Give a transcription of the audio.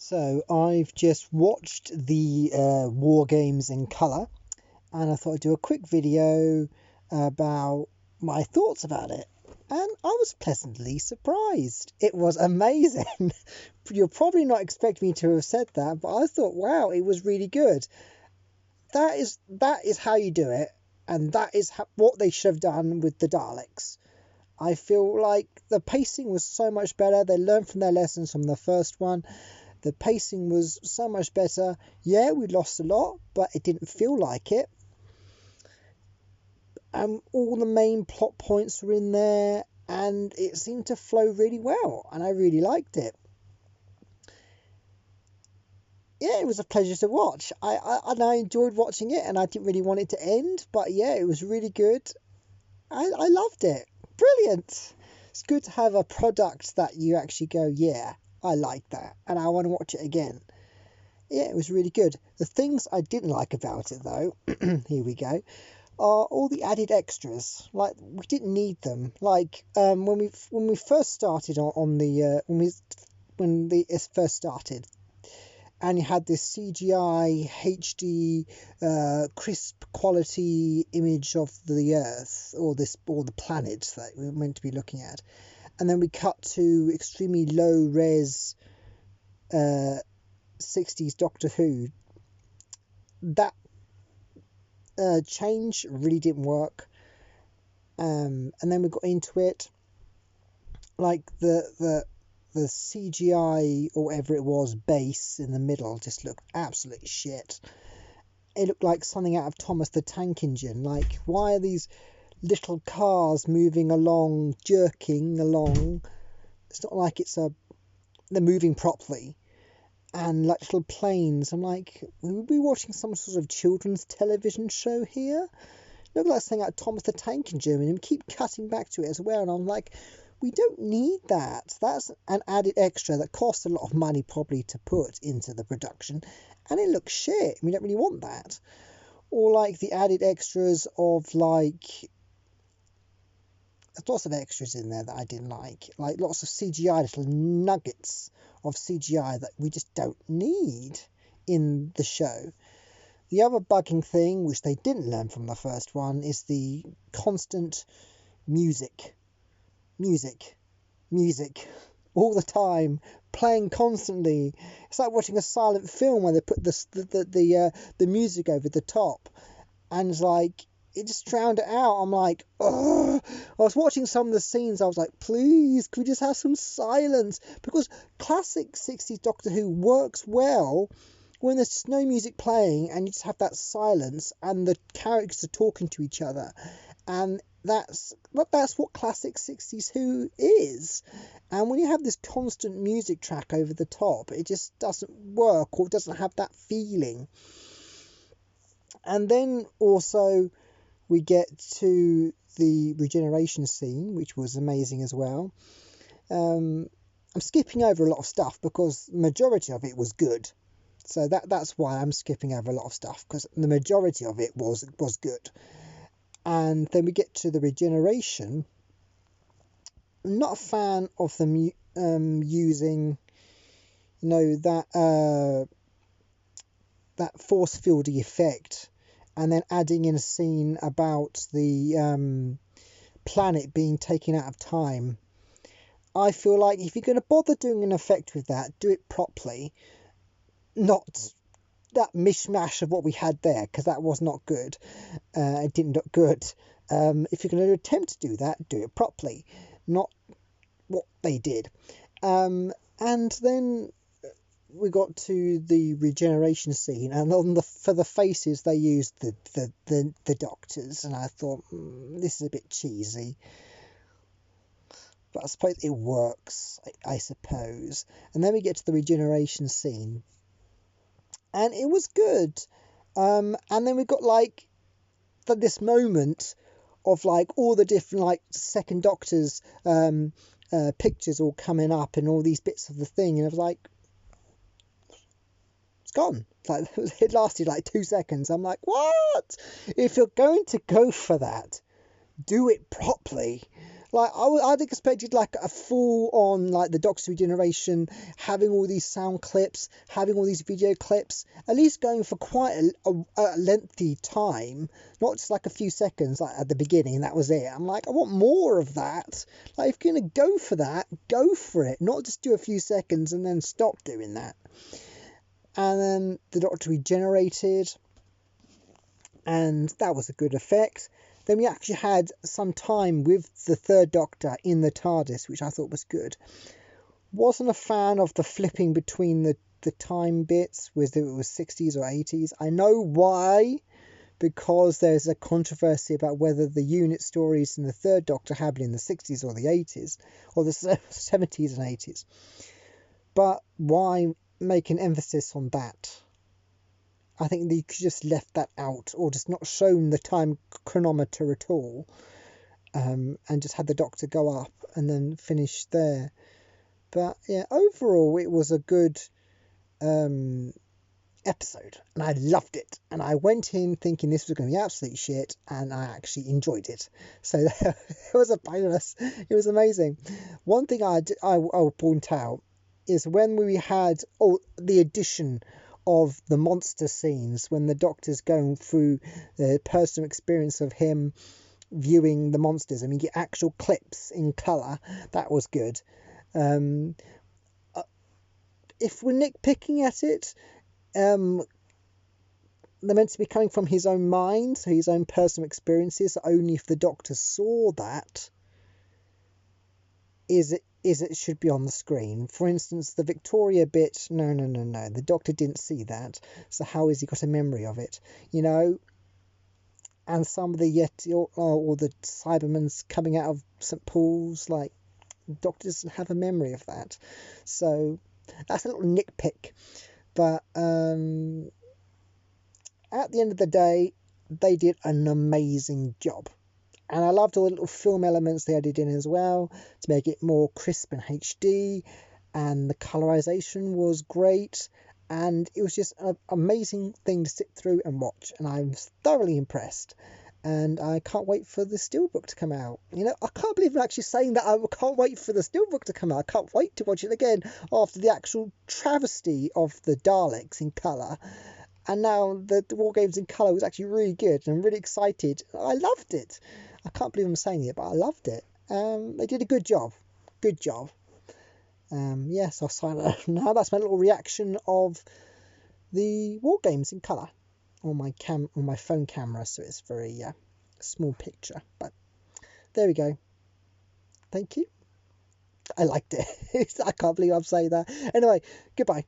So I've just watched the War Games in colour, and I thought I'd do a quick video about my thoughts about it. And I was pleasantly surprised. It was amazing. You're probably not expecting me to have said that, but I thought, wow, it was really good. That is how you do it, and that is what they should have done with the Daleks. I feel like the pacing was so much better. They learned from their lessons from the first one. The pacing was so much better. Yeah, we lost a lot, but it didn't feel like it. All the main plot points were in there, and it seemed to flow really well, and I really liked it. Yeah, it was a pleasure to watch. I enjoyed watching it, and I didn't really want it to end, but yeah, it was really good. I loved it. Brilliant. It's good to have a product that you actually go, yeah, I like that, and I want to watch it again. Yeah, it was really good. The things I didn't like about it, though, here we go, are all the added extras. Like, we didn't need them. Like, when we first started on the when it first started, and you had this CGI HD crisp quality image of the Earth or the planet that we were meant to be looking at, and then we cut to extremely low res 60s Doctor Who. That change really didn't work, and then we got into it, like the CGI or whatever it was base in the middle just looked absolutely shit. It looked like something out of Thomas the Tank Engine. Like, why are these little cars moving along, jerking along? It's not like they're moving properly. And like little planes. I'm like, we'll be watching some sort of children's television show here. Look like something like Thomas the Tank Engine, and we keep cutting back to it as well. And I'm like, we don't need that. That's an added extra that costs a lot of money probably to put into the production, and it looks shit. We don't really want that. Or like the added extras of like, there's lots of extras in there that I didn't like lots of CGI, little nuggets of CGI that we just don't need in the show. The other bugging thing, which they didn't learn from the first one, is the constant music all the time, playing constantly. It's like watching a silent film where they put the music over the top, and it's like, it just drowned it out. I'm like, ugh. I was watching some of the scenes, I was like, please, could we just have some silence? Because classic 60s Doctor Who works well when there's just no music playing and you just have that silence and the characters are talking to each other. And that's what classic 60s Who is. And when you have this constant music track over the top, it just doesn't work, or doesn't have that feeling. And then also we get to the regeneration scene, which was amazing as well. I'm skipping over a lot of stuff because the majority of it was good. So that's why I'm skipping over a lot of stuff, because the majority of it was good. And then we get to the regeneration. I'm not a fan of them using, that force fieldy effect, and then adding in a scene about the planet being taken out of time. I feel like if you're going to bother doing an effect with that, do it properly, not that mishmash of what we had there, because that was not good. It didn't look good. If you're going to attempt to do that, do it properly, not what they did. And then we got to the regeneration scene, and for the faces they used the doctors, and I thought, this is a bit cheesy, but I suppose it works, I suppose. And then we get to the regeneration scene, and it was good. And then we got like this moment of like all the different like second Doctors pictures all coming up and all these bits of the thing, and I was like, it's gone. Like, it lasted like 2 seconds. I'm like, what? If you're going to go for that, do it properly. Like I'd expected like a full on like the Doctor Regeneration, having all these sound clips, having all these video clips, at least going for quite a lengthy time, not just like a few seconds like at the beginning and that was it. I'm like, I want more of that. Like if you're gonna go for that, go for it, not just do a few seconds and then stop doing that. And then the Doctor regenerated, and that was a good effect. Then we actually had some time with the third Doctor in the TARDIS, which I thought was good. Wasn't a fan of the flipping between the time bits, whether it was 60s or 80s. I know why, because there's a controversy about whether the unit stories in the third Doctor happened in the 60s or the 80s, or the 70s and 80s. But why make an emphasis on that? I think they could just left that out, or just not shown the time chronometer at all, and just had the Doctor go up and then finish there. But yeah, overall it was a good episode, and I loved it. And I went in thinking this was going to be absolute shit, and I actually enjoyed it. So it was a bonus. It was amazing. One thing I will point out is when we had the addition of the monster scenes, when the Doctor's going through the personal experience of him viewing the monsters, and we get actual clips in colour. That was good. If we're nitpicking at it, they're meant to be coming from his own mind, so his own personal experiences. So only if the Doctor saw that is it should be on the screen. For instance, the Victoria bit, no, the Doctor didn't see that, so how has he got a memory of it, you know? And some of the Yeti or the Cybermen's coming out of St. Paul's, like, the Doctor doesn't have a memory of that. So that's a little nitpick, but at the end of the day, they did an amazing job. And I loved all the little film elements they added in as well to make it more crisp and HD. And the colorization was great. And it was just an amazing thing to sit through and watch. And I was thoroughly impressed. And I can't wait for the Steelbook to come out. You know, I can't believe I'm actually saying that. I can't wait for the Steelbook to come out. I can't wait to watch it again after the actual travesty of the Daleks in colour. And now the War Games in colour was actually really good. And I'm really excited. I loved it. I can't believe I'm saying it, but I loved it. They did a good job. Good job. Yes, I'll sign it now. That's my little reaction of the War Games in colour on my phone camera, so it's very small picture. But there we go. Thank you. I liked it. I can't believe I'm saying that. Anyway, goodbye.